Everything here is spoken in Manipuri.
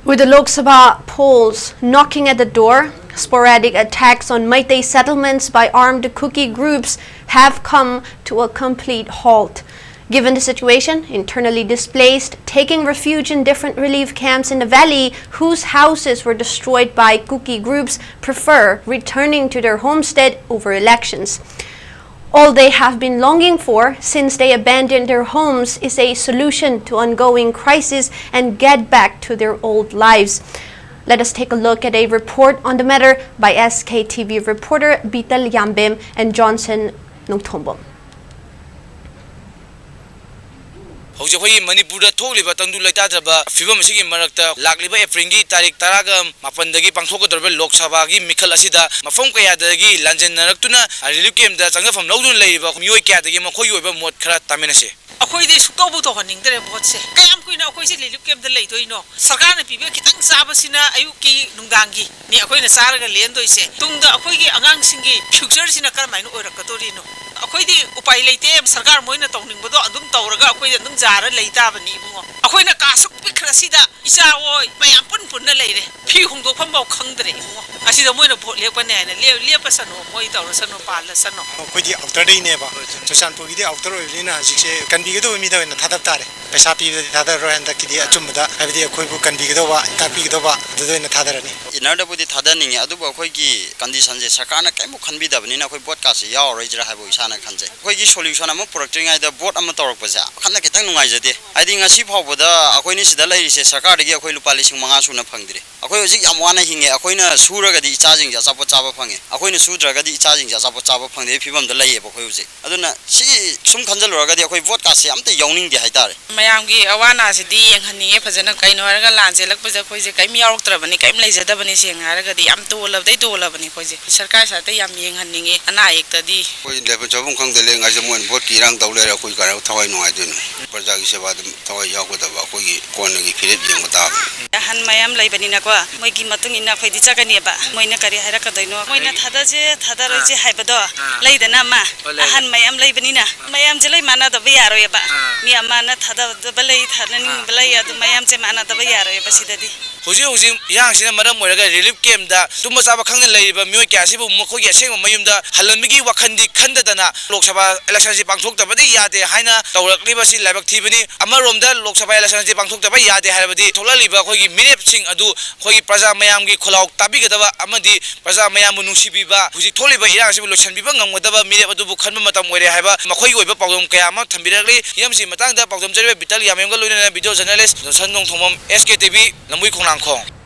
With the Lok Sabha polls knocking at the door, sporadic attacks on Meitei settlements by armed Kuki groups have come to a complete halt. Given the situation, internally displaced, taking refuge in different relief camps in the valley, whose houses were destroyed by Kuki groups, prefer returning to their homestead over elections. All they have been longing for since they abandoned their homes is a solution to ongoing crisis and get back to their old lives. Let us take a look at a report on the matter by SKTV reporter Bital Yambim and Johnson Nongtombom. Hojapoi Manipur tholiba tangdu laitadaba fibam asigi marakta lagliba Aprilgi tarik taraga mapandagi pangthokodorba Lok Sabha gi mikhal asida mafam kayadagi lanjennaraktuna relief camp da changafam lawdun leiba mioi kyadagi makhoi oiba mot khara taminase अखोइदे सुक्तौबु तो हनिंगदरे भोटसे कयाम कुइना अखोइसे लिलिप केम द लैदोइनो सरकारने पिबे खितंग चाबसिना अयुकी नुंगांगी नि अखोइना सारगा लेनदोइसे तुंगदा अखोइगी आंगांसिंगी फ्यूचरसिना करमाइनो ओइरकतोरिनो अखोइदि उपाय लैते सरकार मोइना तौनिंगबदो अदुम तौरगा अखोइदे नुंग जारा लैताबनि इबुंगो अखोइना कासुक पिखरासिदा इसा ओइ मयाम पुन लैरे फि हुंदोफम बाव खंगदरे इबुंगो असिदा मोइना भोट लेपने हाइना लेपसनो मोइ तौरसनो पालसनो अखोइदि आउटरदैनेबा चोसानपुरगिदि आउटर ओइलिना हजिसे कंबीगदो मिदोना थादब तारे पैसा पीबदि थादर हंदकिदि अचुमदा हाबिदि अखोइबु कंबीगदोबा तापीगदोबा ददोइना थादरनी इनरदबुदि थादनिंगे अदुबो अखोइगी कंडीशनजे सरकारना कैमु खनबिदबनिना अखोइ बोट कासे यावरैजरा हाबो इसाना खनजे अखोइगी सोल्यूशन अमा पुरक्त्रिङाइदा बोट अमा तौरकपसे खन्ना खितंग नुंगाइजदे आइदि ngasi फावबदा अखोइनि सिदा लैरिसे सरकारदगी अखोइ लुपा 5,000 सुना फंगद्रे अखोइ हजिक याम वाना हिंगे अखोइना सुरगदि इचाजिंग जाचापो चाबा फंगे अखोइना सुद्रगदि इचाजिंग जाचापो चाबा फंगदे फिबमदा लैयेबो अखोइ हजिक अदुना सिगी सुम खनजलुरगदि अखोइ बोट कासे अमते यौनिंगदे हाइतारे मयामगी अवानासिदि येंहनिगे फजना कइनो हरगा लांजेलकपजे खोइजे कइम यावरक्त्रबनि कइम लैजदबनि सेंग हारगदि याम तोलबनि खोइजे सरकार साथे याम येंहनिगे अना एकतदि कोइ Lebon चबुं खंगदले ngajam mon vote kirang tawlera koi kara thawai nuai dun praja gi seba dum thawai yagodaba koi gi konagi phirep jengota han mayam laibani na ko moi gi matung ina khoidi chakani ba moina kari haira kadaino moina thada je haibado laidana ma han mayam laibani na mayam je lai mana da ba yaro ba mi amana thada ba lai thanani balai adu mayam je mana da ba yaro ba sidadi Hoji yang sina maram moiraga relief camp da tumba saba khangna leiba mioi kyasibu mokhogi aseng mayumda halamigi wakhandi khandadana Lok Sabha election si pangthoktabadi yade haina tawrakliba si laibak thibani amaromda Lok Sabha election si pangthoktabai yade haibadi tholaliba khogi mirep sing adu khogi praja mayamgi kholauk tabigadaba amadi praja mayambu nungsibiba huji tholiba irang sibu lotion biba ngamgadaba mirep adu bu khanba matam oire haiba makhoi oiba pawdom kaya ma thambiragli yamsi matangda pawdom jaribe Bital Yamemga loina video journalist Johnson Nongtombom SKTV Lamui Khonglangkhong